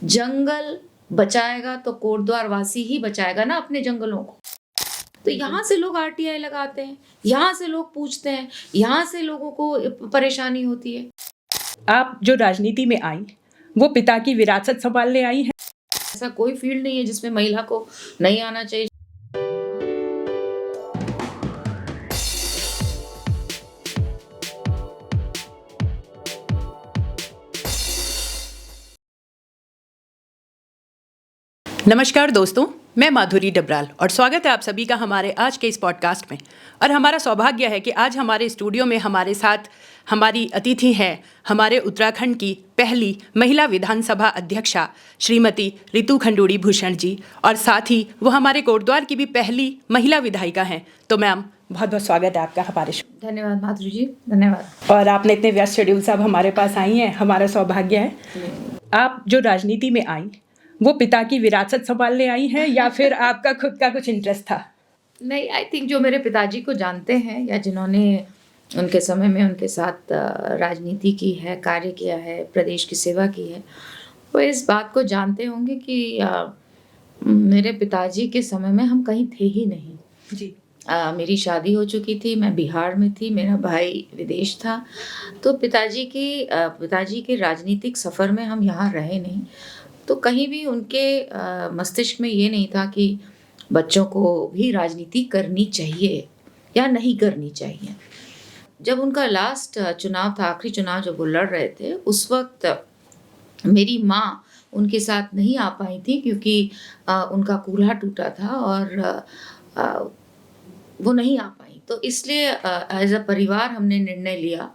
जंगल बचाएगा तो कोटद्वार वासी ही बचाएगा ना अपने जंगलों को। तो यहाँ से लोग आरटीआई लगाते हैं, यहाँ से लोग पूछते हैं, यहाँ से लोगों को परेशानी होती है। आप जो राजनीति में आई वो पिता की विरासत संभालने आई हैं। ऐसा कोई फील्ड नहीं है जिसमें महिला को नहीं आना चाहिए। नमस्कार दोस्तों, मैं माधुरी डबराल और स्वागत है आप सभी का हमारे आज के इस पॉडकास्ट में। और हमारा सौभाग्य है कि आज हमारे स्टूडियो में हमारे साथ हमारी अतिथि हैं हमारे उत्तराखंड की पहली महिला विधानसभा अध्यक्षा श्रीमती रितु खंडूड़ी भूषण जी, और साथ ही वो हमारे कोटद्वार की भी पहली महिला विधायिका हैं। तो मैम, बहुत बहुत स्वागत है आपका हमारे शो। धन्यवाद माधुरी जी, धन्यवाद। और आपने इतने व्यस्त शेड्यूल से अब हमारे पास आई हैं, हमारा सौभाग्य है। आप जो राजनीति में आई वो पिता की विरासत संभालने आई हैं या फिर आपका खुद का कुछ इंटरेस्ट था? नहीं, आई थिंक जो मेरे पिताजी को जानते हैं या जिन्होंने उनके समय में उनके साथ राजनीति की है, कार्य किया है, प्रदेश की सेवा की है, वो इस बात को जानते होंगे कि मेरे पिताजी के समय में हम कहीं थे ही नहीं जी। मेरी शादी हो चुकी थी, मैं बिहार में थी, मेरा भाई विदेश था। तो पिताजी के राजनीतिक सफ़र में हम यहाँ रहे नहीं। तो कहीं भी उनके मस्तिष्क में ये नहीं था कि बच्चों को भी राजनीति करनी चाहिए या नहीं करनी चाहिए। जब उनका लास्ट चुनाव था, आखिरी चुनाव जब वो लड़ रहे थे, उस वक्त मेरी माँ उनके साथ नहीं आ पाई थी क्योंकि उनका कूल्हा टूटा था और वो नहीं आ पाई। तो इसलिए एज अ परिवार हमने निर्णय लिया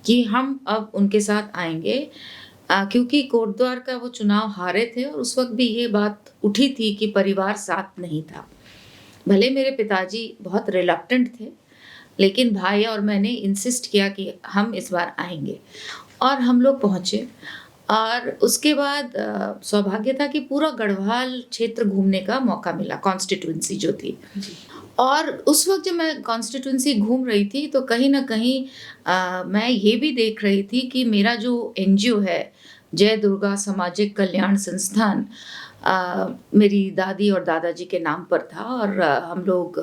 कि हम अब उनके साथ आएंगे, क्योंकि कोटद्वार का वो चुनाव हारे थे और उस वक्त भी ये बात उठी थी कि परिवार साथ नहीं था। भले मेरे पिताजी बहुत रिलक्टेंट थे, लेकिन भाई और मैंने इंसिस्ट किया कि हम इस बार आएंगे और हम लोग पहुँचे। और उसके बाद सौभाग्य था कि पूरा गढ़वाल क्षेत्र घूमने का मौका मिला, कॉन्स्टिट्यूंसी जो थी। और उस वक्त जब मैं कॉन्स्टिट्यूंसी घूम रही थी तो कहीं ना कहीं मैं ये भी देख रही थी कि मेरा जो एनजीओ है, जय दुर्गा सामाजिक कल्याण संस्थान, मेरी दादी और दादाजी के नाम पर था और हम लोग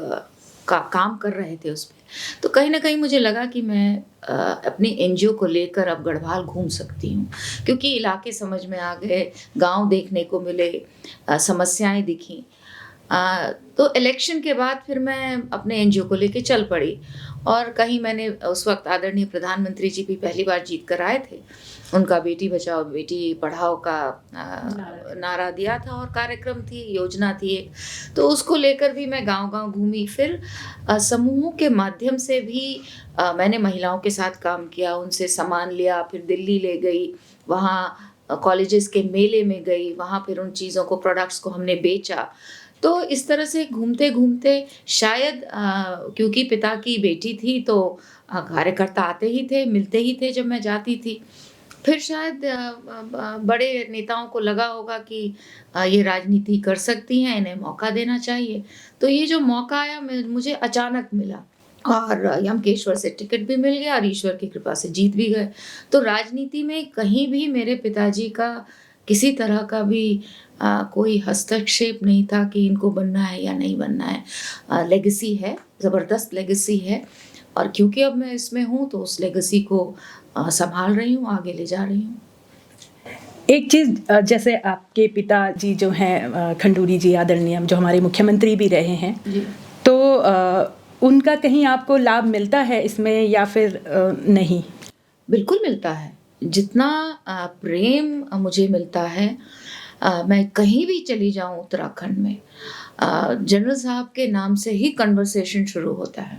का काम कर रहे थे उस पर। तो कहीं ना कहीं मुझे लगा कि मैं अपने एनजीओ को लेकर अब गढ़वाल घूम सकती हूँ, क्योंकि इलाके समझ में आ गए, गांव देखने को मिले, समस्याएं दिखी। तो इलेक्शन के बाद फिर मैं अपने एनजीओ को लेके चल पड़ी और कहीं मैंने उस वक्त आदरणीय प्रधानमंत्री जी भी पहली बार जीत कर आए थे, उनका बेटी बचाओ बेटी पढ़ाओ का नारा दिया था और कार्यक्रम थी, योजना थी एक, तो उसको लेकर भी मैं गांव-गांव घूमी। फिर समूहों के माध्यम से भी मैंने महिलाओं के साथ काम किया, उनसे सामान लिया, फिर दिल्ली ले गई, वहाँ कॉलेजेस के मेले में गई, वहाँ फिर उन चीज़ों को, प्रोडक्ट्स को हमने बेचा। तो इस तरह से घूमते घूमते शायद क्योंकि पिता की बेटी थी तो कार्यकर्ता आते ही थे, मिलते ही थे जब मैं जाती थी। फिर शायद बड़े नेताओं को लगा होगा कि ये राजनीति कर सकती हैं, इन्हें मौका देना चाहिए। तो ये जो मौका आया मुझे अचानक मिला और यमकेश्वर से टिकट भी मिल गया और ईश्वर की कृपा से जीत भी गए। तो राजनीति में कहीं भी मेरे पिताजी का किसी तरह का भी कोई हस्तक्षेप नहीं था कि इनको बनना है या नहीं बनना है। लेगेसी है, ज़बरदस्त लेगेसी है, और क्योंकि अब मैं इसमें हूँ तो उस लेगेसी को संभाल रही हूँ, आगे ले जा रही हूँ। एक चीज़, जैसे आपके पिताजी जो हैं खंडूड़ी जी आदरणीय, जो हमारे मुख्यमंत्री भी रहे हैं जी, तो उनका कहीं आपको लाभ मिलता है इसमें या फिर नहीं? बिल्कुल मिलता है। जितना प्रेम मुझे मिलता है, मैं कहीं भी चली जाऊं उत्तराखंड में, जनरल साहब के नाम से ही कन्वर्सेशन शुरू होता है,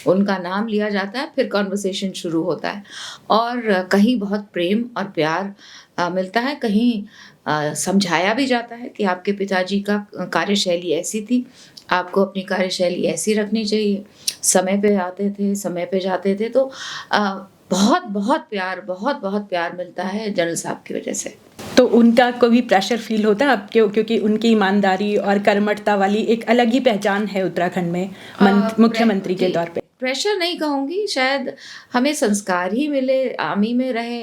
उनका नाम लिया जाता है, फिर कन्वर्सेशन शुरू होता है। और कहीं बहुत प्रेम और प्यार मिलता है, कहीं समझाया भी जाता है कि आपके पिताजी का कार्यशैली ऐसी थी, आपको अपनी कार्यशैली ऐसी रखनी चाहिए, समय पे आते थे, समय पे जाते थे। तो बहुत बहुत प्यार मिलता है जनरल साहब की वजह से। तो उनका कोई प्रेशर फील होता है आपके, क्योंकि उनकी ईमानदारी और कर्मठता वाली एक अलग ही पहचान है उत्तराखंड में मुख्यमंत्री के तौर पे? प्रेशर नहीं कहूँगी, शायद हमें संस्कार ही मिले, आर्मी में रहे,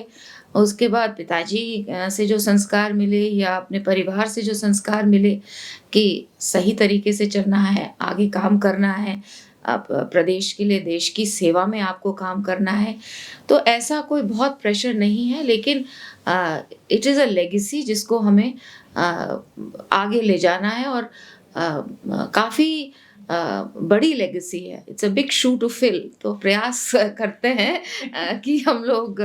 उसके बाद पिताजी से जो संस्कार मिले या अपने परिवार से जो संस्कार मिले कि सही तरीके से चलना है, आगे काम करना है, आप प्रदेश के लिए, देश की सेवा में आपको काम करना है। तो ऐसा कोई बहुत प्रेशर नहीं है, लेकिन इट इज़ अ लेगेसी जिसको हमें आगे ले जाना है और काफ़ी बड़ी लेगेसी है। It's a big shoe to fill. तो प्रयास करते हैं कि हम लोग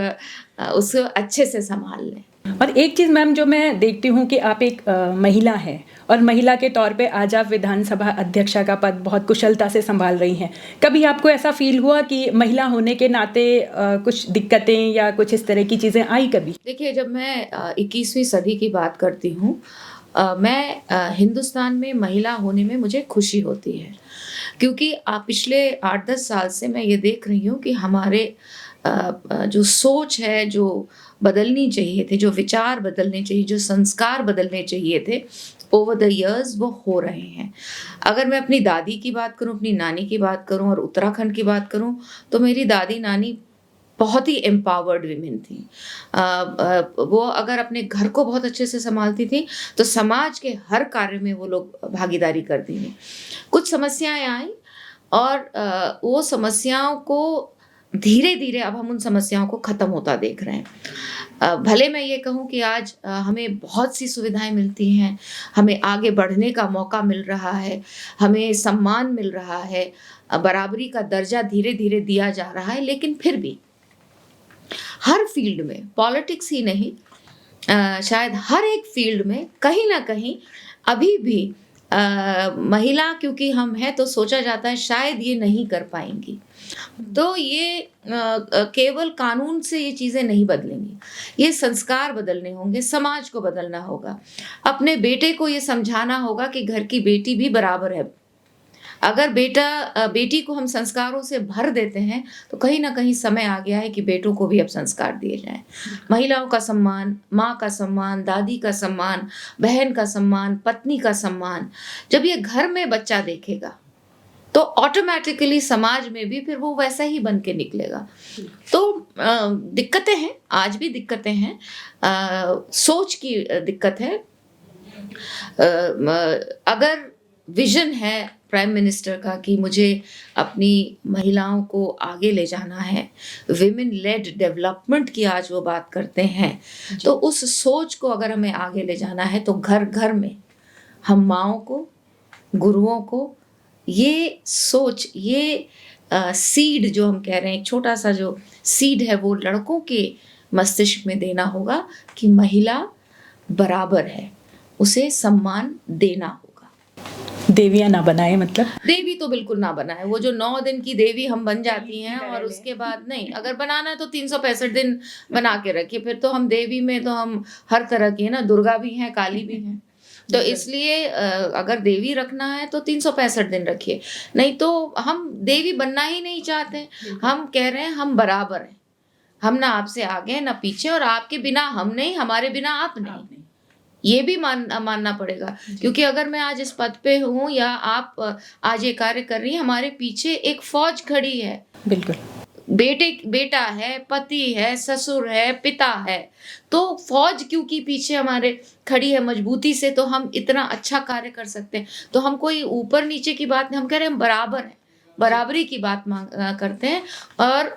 उसको अच्छे से संभाल लें। और एक चीज़ मैम जो मैं देखती हूँ कि आप एक महिला हैं और महिला के तौर पे आज आप विधानसभा अध्यक्षा का पद बहुत कुशलता से संभाल रही हैं। कभी आपको ऐसा फील हुआ कि महिला होने के नाते कुछ दिक्कतें या कुछ इस तरह की चीज़ें आई कभी? देखिए, जब मैं 21वीं सदी की बात करती हूँ, मैं हिंदुस्तान में महिला होने में मुझे खुशी होती है, क्योंकि पिछले 8-10 साल से मैं ये देख रही हूँ कि हमारे जो सोच है, जो बदलनी चाहिए थी, जो विचार बदलने चाहिए, जो संस्कार बदलने चाहिए थे, ओवर द इयर्स वो हो रहे हैं। अगर मैं अपनी दादी की बात करूँ, अपनी नानी की बात करूँ और उत्तराखंड की बात करूँ, तो मेरी दादी नानी बहुत ही एम्पावर्ड विमेन थी। वो अगर अपने घर को बहुत अच्छे से संभालती थी, तो समाज के हर कार्य में वो लोग भागीदारी करती थी। कुछ समस्याएँ आई और वो समस्याओं को धीरे-धीरे अब हम उन समस्याओं को ख़त्म होता देख रहे हैं। भले मैं ये कहूँ कि आज हमें बहुत सी सुविधाएँ मिलती हैं, हमें आगे बढ़ने का मौका मिल रहा है, हमें सम्मान मिल रहा है, बराबरी का दर्जा धीरे-धीरे दिया जा रहा है, लेकिन फिर भी हर फ़ील्ड में, पॉलिटिक्स ही नहीं, शायद हर एक फ़ील्ड में कहीं न कहीं अभी भी महिला क्योंकि हम हैं तो सोचा जाता है शायद ये नहीं कर पाएँगी। तो ये केवल कानून से ये चीज़ें नहीं बदलेंगी। ये संस्कार बदलने होंगे, समाज को बदलना होगा। अपने बेटे को ये समझाना होगा कि घर की बेटी भी बराबर है। अगर बेटी को हम संस्कारों से भर देते हैं, तो कहीं न कहीं समय आ गया है कि बेटों को भी अब संस्कार दिए जाएँ। महिलाओं का सम्मान, माँ का सम्मान, दादी का सम्मान, बहन का सम्मान, पत्नी का सम्मान, जब ये घर में बच्चा देखेगा, तो ऑटोमैटिकली समाज में भी फिर वो वैसा ही बन के निकलेगा। तो दिक्कतें हैं, आज भी दिक्कतें हैं, सोच की दिक्कत है। अगर विज़न है प्राइम मिनिस्टर का कि मुझे अपनी महिलाओं को आगे ले जाना है, विमेन लेड डेवलपमेंट की आज वो बात करते हैं, तो उस सोच को अगर हमें आगे ले जाना है तो घर-घर में हम माँओं को, गुरुओं को ये सोच, ये सीड जो हम कह रहे हैं, एक छोटा-सा जो सीड है वो लड़कों के मस्तिष्क में देना होगा कि महिला बराबर है, उसे सम्मान देना होगा। देवियाँ ना बनाए मतलब? देवी तो बिल्कुल ना बनाए। वो जो 9 दिन की देवी हम बन जाती हैं और उसके बाद नहीं, अगर बनाना है तो 365 दिन बना के रखिए। फिर तो हम देवी में तो हम हर तरह की है ना, दुर्गा भी हैं, काली भी हैं। तो इसलिए अगर देवी रखना है तो 365 दिन रखिए। नहीं तो हम देवी बनना ही नहीं चाहते। हम कह रहे हैं हम बराबर हैं। हम ना आपसे आगे हैं ना पीछे, और आपके बिना हम नहीं, हमारे बिना आप नहीं। ये भी मानना पड़ेगा, क्योंकि अगर मैं आज इस पद पे हूँ या आप आज ये कार्य कर रही हैं, हमारे पीछे एक फौज खड़ी है। बिल्कुल। बेटा है, पति है, ससुर है, पिता है, तो फौज क्योंकि पीछे हमारे खड़ी है मजबूती से, तो हम इतना अच्छा कार्य कर सकते हैं। तो हम कोई ऊपर नीचे की बात नहीं, हम कह रहे हैं हम बराबर हैं, बराबरी की बात करते हैं, और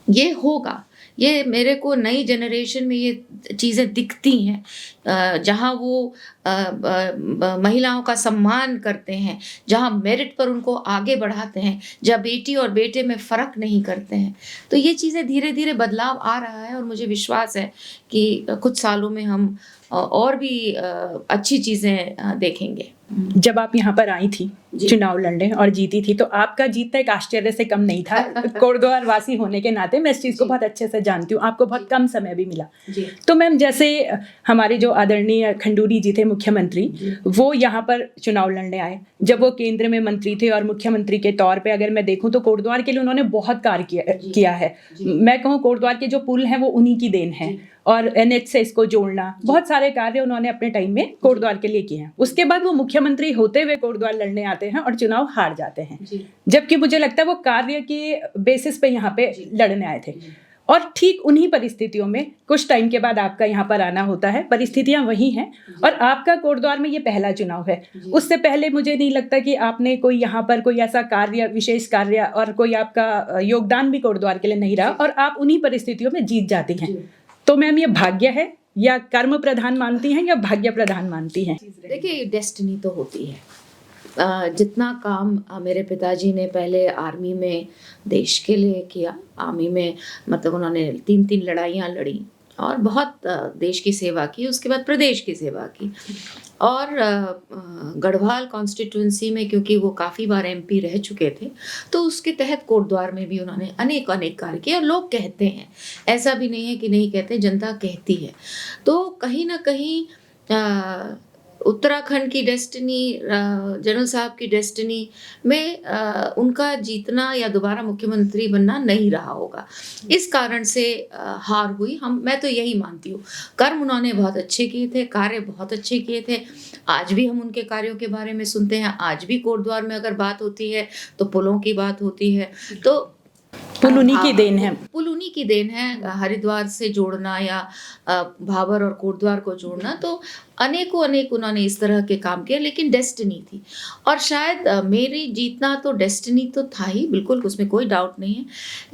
ये होगा। ये मेरे को नई जनरेशन में ये चीज़ें दिखती हैं, जहाँ वो महिलाओं का सम्मान करते हैं, जहाँ मेरिट पर उनको आगे बढ़ाते हैं, जहाँ बेटी और बेटे में फ़र्क नहीं करते हैं। तो ये चीज़ें धीरे-धीरे बदलाव आ रहा है और मुझे विश्वास है कि कुछ सालों में हम और भी अच्छी चीज़ें देखेंगे। जब आप यहाँ पर आई थी चुनाव लड़ने और जीती थी, तो आपका जीतना एक आश्चर्य से कम नहीं था। कोटद्वार वासी होने के नाते मैं इस चीज़ को बहुत अच्छे से जानती हूँ। आपको बहुत कम समय भी मिला। तो मैम, जैसे हमारे जो आदरणीय खंडूरी जी थे मुख्यमंत्री, वो यहाँ पर चुनाव लड़ने आए। जब वो केंद्र में मंत्री थे और मुख्यमंत्री के तौर पे अगर मैं देखूँ तो कोटद्वार के लिए उन्होंने बहुत कार्य किया है। मैं कहूँ कोटद्वार के जो पुल हैं वो उन्हीं की देन है, और NH से इसको जोड़ना, बहुत सारे कार्य उन्होंने अपने टाइम में कोटद्वार के लिए किए हैं। उसके बाद वो मुख्यमंत्री होते हुए कोटद्वार लड़ने आते हैं और चुनाव हार जाते हैं, जबकि मुझे लगता है वो कार्य के बेसिस पे यहाँ पे लड़ने आए थे। और ठीक उन्हीं परिस्थितियों में कुछ टाइम के बाद आपका यहाँ पर आना होता है, परिस्थितियाँ वही हैं और आपका कोटद्वार में ये पहला चुनाव है। उससे पहले मुझे नहीं लगता कि आपने कोई यहाँ पर कोई ऐसा कार्य, विशेष कार्य और कोई आपका योगदान भी कोटद्वार के लिए नहीं रहा और आप उन्हीं परिस्थितियों में जीत जाती हैं। तो मैम ये भाग्य है या कर्म प्रधान मानती हैं या भाग्य प्रधान मानती हैं? देखिए, डेस्टिनी तो होती है। जितना काम मेरे पिताजी ने पहले आर्मी में देश के लिए किया, आर्मी में मतलब उन्होंने 3-3 लड़ाइयाँ लड़ी और बहुत देश की सेवा की, उसके बाद प्रदेश की सेवा की और गढ़वाल कॉन्स्टिट्यूंसी में क्योंकि वो काफ़ी बार एमपी रह चुके थे तो उसके तहत कोटद्वार में भी उन्होंने अनेक कार्य किए। और लोग कहते हैं, ऐसा भी नहीं है कि नहीं कहते, जनता कहती है। तो कहीं ना कहीं उत्तराखंड की डेस्टिनी, जनरल साहब की डेस्टिनी में उनका जीतना या दोबारा मुख्यमंत्री बनना नहीं रहा होगा, इस कारण से हार हुई। मैं तो यही मानती हूँ। कर्म उन्होंने बहुत अच्छे किए थे, कार्य बहुत अच्छे किए थे। आज भी हम उनके कार्यों के बारे में सुनते हैं। आज भी कोटद्वार में अगर बात होती है तो पुलों की बात होती है। तो पुल उन्हीं की देन है। पुल उन्हीं की देन है। हरिद्वार से जोड़ना या भाबर और कोटद्वार को जोड़ना, तो अनेक उन्होंने इस तरह के काम किए। लेकिन डेस्टिनी थी और शायद मेरी जीतना तो डेस्टिनी तो था ही, बिल्कुल उसमें कोई डाउट नहीं है।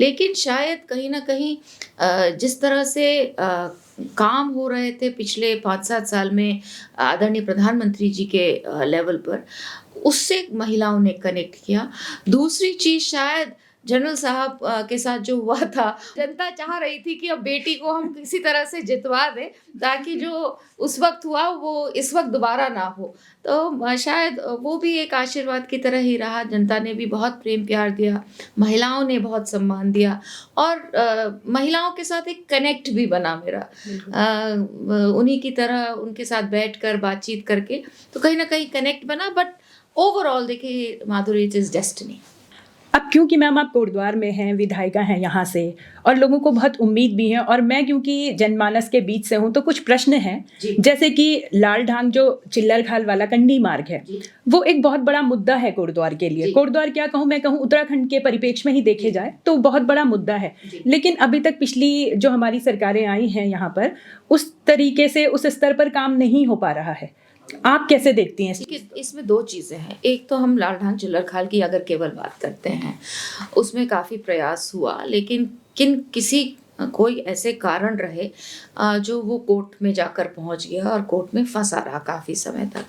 लेकिन शायद कहीं ना कहीं जिस तरह से काम हो रहे थे पिछले 5-7 साल में आदरणीय प्रधानमंत्री जी के लेवल पर, उससे महिलाओं ने कनेक्ट किया। दूसरी चीज़, शायद जनरल साहब के साथ जो हुआ था, जनता चाह रही थी कि अब बेटी को हम किसी तरह से जितवा दें ताकि जो उस वक्त हुआ वो इस वक्त दोबारा ना हो। तो शायद वो भी एक आशीर्वाद की तरह ही रहा। जनता ने भी बहुत प्रेम प्यार दिया, महिलाओं ने बहुत सम्मान दिया और महिलाओं के साथ एक कनेक्ट भी बना मेरा, उन्हीं की तरह उनके साथ बैठकर बातचीत करके, तो कहीं ना कहीं कनेक्ट बना। बट ओवरऑल देखिए माधुरी, इट इज़ डेस्टिनी। अब क्योंकि मैम आप कोटद्वार में हैं, विधायिका हैं यहाँ से, और लोगों को बहुत उम्मीद भी है, और मैं क्योंकि जनमानस के बीच से हूँ तो कुछ प्रश्न हैं। जैसे कि लाल ढांग जो चिल्लर खाल वाला कंडी मार्ग है, वो एक बहुत बड़ा मुद्दा है कोटद्वार के लिए। कोटद्वार क्या कहूँ, मैं कहूँ उत्तराखंड के परिप्रेक्ष्य में ही देखे जाए तो बहुत बड़ा मुद्दा है। लेकिन अभी तक पिछली जो हमारी सरकारें आई हैं यहाँ पर, उस तरीके से उस स्तर पर काम नहीं हो पा रहा है। आप कैसे देखती हैं? इसमें 2 चीज़ें हैं। एक तो हम लाल ढांग चिल्लर खाल की अगर केवल बात करते हैं, उसमें काफ़ी प्रयास हुआ, लेकिन किसी कोई ऐसे कारण रहे जो वो कोर्ट में जाकर पहुंच गया और कोर्ट में फंसा रहा काफ़ी समय तक।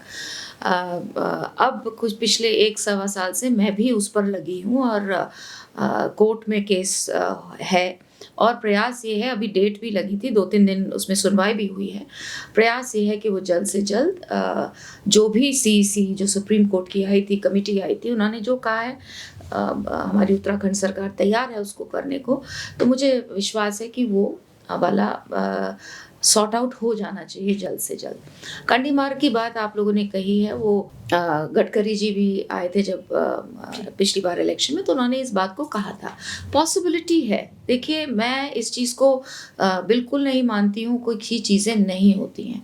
अब कुछ पिछले 1-1.25 साल से मैं भी उस पर लगी हूँ और कोर्ट में केस है और प्रयास ये है, अभी डेट भी लगी थी, 2-3 दिन उसमें सुनवाई भी हुई है। प्रयास ये है कि वो जल्द से जल्द जो भी सीईसी, जो सुप्रीम कोर्ट की आई थी, कमेटी आई थी, उन्होंने जो कहा है, हमारी उत्तराखंड सरकार तैयार है उसको करने को। तो मुझे विश्वास है कि वो वाला सॉर्ट आउट हो जाना चाहिए जल्द से जल्द। कंडी मार्ग की बात आप लोगों ने कही है, वो गडकरी जी भी आए थे जब पिछली बार इलेक्शन में, तो उन्होंने इस बात को कहा था। पॉसिबिलिटी है। देखिए, मैं इस चीज़ को बिल्कुल नहीं मानती हूँ कोई चीज़ें नहीं होती हैं।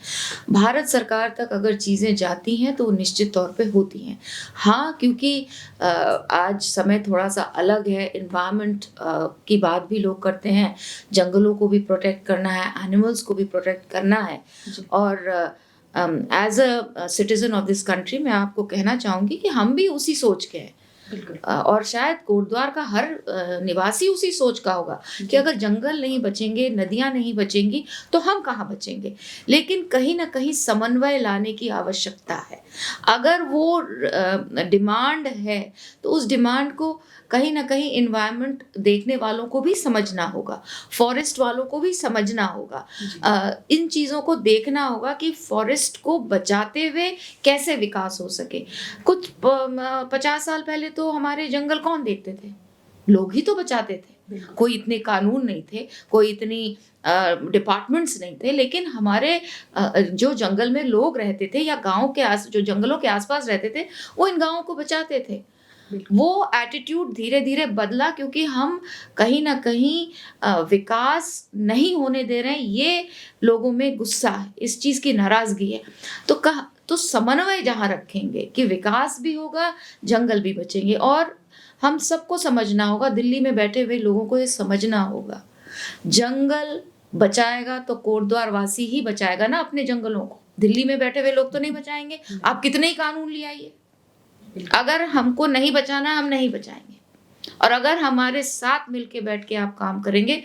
भारत सरकार तक अगर चीज़ें जाती हैं तो निश्चित तौर पे होती हैं। हाँ, क्योंकि आज समय थोड़ा सा अलग है, इन्वायरमेंट की बात भी लोग करते हैं, जंगलों को भी प्रोटेक्ट करना है, एनिमल्स को भी प्रोटेक्ट करना है। और as a citizen of this country मैं आपको कहना चाहूँगी कि हम भी उसी सोच के हैं। और शायद कोटद्वार का हर निवासी उसी सोच का होगा कि अगर जंगल नहीं बचेंगे, नदियाँ नहीं बचेंगी तो हम कहाँ बचेंगे। लेकिन कहीं ना कहीं समन्वय लाने की आवश्यकता है। अगर वो डिमांड है तो उस डिमांड को कहीं ना कहीं इन्वायरमेंट देखने वालों को भी समझना होगा, फॉरेस्ट वालों को भी समझना होगा, इन चीज़ों को देखना होगा कि फॉरेस्ट को बचाते हुए कैसे विकास हो सके। कुछ 50 साल पहले तो हमारे जंगल कौन देखते थे? लोग ही तो बचाते थे। कोई इतने कानून नहीं थे, कोई इतनी डिपार्टमेंट्स नहीं थे, लेकिन हमारे जो जंगल में लोग रहते थे या गाँव के जो जंगलों के आसपास रहते थे, वो इन गाँवों को बचाते थे। वो एटीट्यूड धीरे धीरे बदला क्योंकि हम कहीं ना कहीं विकास नहीं होने दे रहे हैं। ये लोगों में गुस्सा है, इस चीज़ की नाराज़गी है। तो समन्वय जहाँ रखेंगे कि विकास भी होगा, जंगल भी बचेंगे। और हम सबको समझना होगा, दिल्ली में बैठे हुए लोगों को ये समझना होगा जंगल बचाएगा तो कोटद्वार वासी ही बचाएगा ना अपने जंगलों को, दिल्ली में बैठे हुए लोग तो नहीं बचाएंगे। आप कितने ही कानून ले आइए, अगर हमको नहीं बचाना हम नहीं बचाएंगे। और अगर हमारे साथ मिलके बैठ के आप काम करेंगे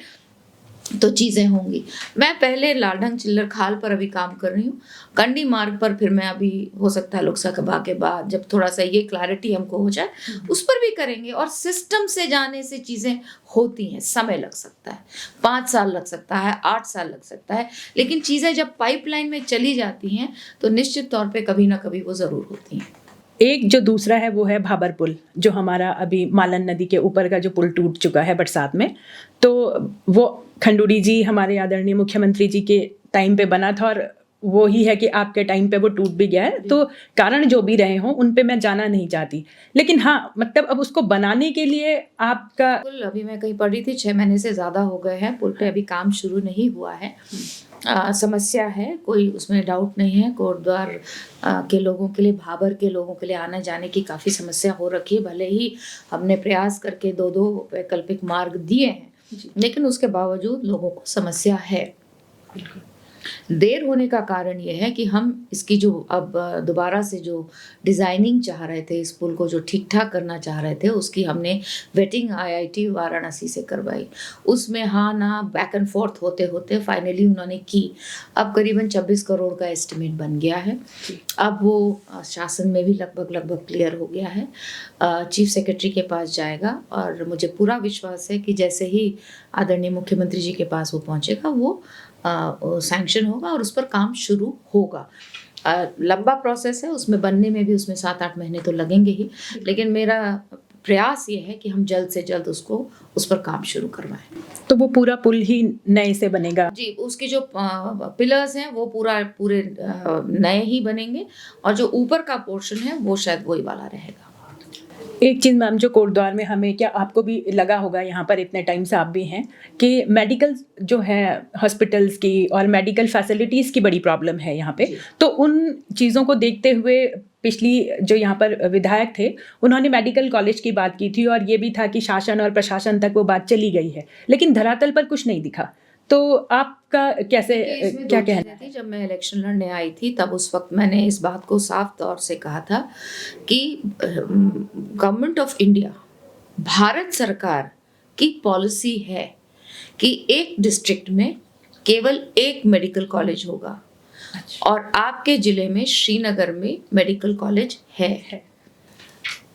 तो चीज़ें होंगी। मैं पहले लालढंग चिल्लर खाल पर अभी काम कर रही हूँ, कंडी मार्ग पर फिर मैं अभी हो सकता है लोकसभा के बाद जब थोड़ा सा ये क्लैरिटी हमको हो जाए उस पर भी करेंगे। और सिस्टम से जाने से चीज़ें होती हैं, समय लग सकता है, 5 साल लग सकता है, 8 साल लग सकता है, लेकिन चीज़ें जब पाइपलाइन में चली जाती हैं तो निश्चित तौर पर कभी ना कभी वो ज़रूर होती हैं। एक जो दूसरा है वो है भाबर पुल, जो हमारा अभी मालन नदी के ऊपर का जो पुल टूट चुका है बरसात में, तो वो खंडूड़ी जी हमारे आदरणीय मुख्यमंत्री जी के टाइम पे बना था और वो ही है कि आपके टाइम पे वो टूट भी गया है। तो कारण जो भी रहे हों उन पे मैं जाना नहीं चाहती, लेकिन हाँ मतलब अब उसको बनाने के लिए आपका पुल अभी मैं कहीं पढ़ी थी 6 महीने से ज़्यादा हो गए हैं, पुल पे अभी काम शुरू नहीं हुआ है। समस्या है, कोई उसमें डाउट नहीं है। कोटद्वार के लोगों के लिए, भाबर के लोगों के लिए आने जाने की काफ़ी समस्या हो रखी है। भले ही हमने प्रयास करके 2-2 वैकल्पिक मार्ग दिए हैं, लेकिन उसके बावजूद लोगों को समस्या है। देर होने का कारण ये है कि हम इसकी जो अब दोबारा से जो डिज़ाइनिंग चाह रहे थे, इस पुल को जो ठीक ठाक करना चाह रहे थे, उसकी हमने वेटिंग IIT वाराणसी से करवाई। उसमें हाँ ना बैक एंड फोर्थ होते होते फाइनली उन्होंने की। अब करीबन 26 करोड़ का एस्टिमेट बन गया है। अब वो शासन में भी लगभग क्लियर हो गया है, चीफ सेक्रेटरी के पास जाएगा और मुझे पूरा विश्वास है कि जैसे ही आदरणीय मुख्यमंत्री जी के पास वो पहुँचेगा वो सैंक्शन होगा और उस पर काम शुरू होगा। लंबा प्रोसेस है, उसमें बनने में भी उसमें 7-8 महीने तो लगेंगे ही, लेकिन मेरा प्रयास ये है कि हम जल्द से जल्द उस पर काम शुरू करवाएं। तो वो पूरा पुल ही नए से बनेगा? जी, उसके जो पिलर्स हैं वो पूरे नए ही बनेंगे और जो ऊपर का पोर्शन है वो शायद वही वाला रहेगा। एक चीज़ मैम जो कोटद्वार में हमें, क्या आपको भी लगा होगा यहाँ पर इतने टाइम से आप भी हैं, कि मेडिकल जो है हॉस्पिटल्स की और मेडिकल फैसिलिटीज़ की बड़ी प्रॉब्लम है यहाँ पे। तो उन चीज़ों को देखते हुए पिछली जो यहाँ पर विधायक थे उन्होंने मेडिकल कॉलेज की बात की थी और ये भी था कि शासन और प्रशासन तक वो बात चली गई है, लेकिन धरातल पर कुछ नहीं दिखा। तो आपका कैसे, क्या कहना है? जब मैं इलेक्शन लड़ने आई थी तब उस वक्त मैंने इस बात को साफ तौर से कहा था कि गवर्नमेंट ऑफ इंडिया, भारत सरकार की पॉलिसी है कि एक डिस्ट्रिक्ट में केवल एक मेडिकल कॉलेज होगा। अच्छा। और आपके जिले में श्रीनगर में मेडिकल कॉलेज है।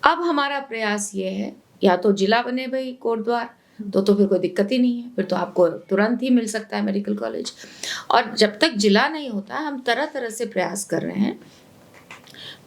अब हमारा प्रयास ये है, या तो जिला बने भाई कोटद्वार, तो फिर कोई दिक्कत ही नहीं है, फिर तो आपको तुरंत ही मिल सकता है मेडिकल कॉलेज। और जब तक जिला नहीं होता हम तरह तरह से प्रयास कर रहे हैं।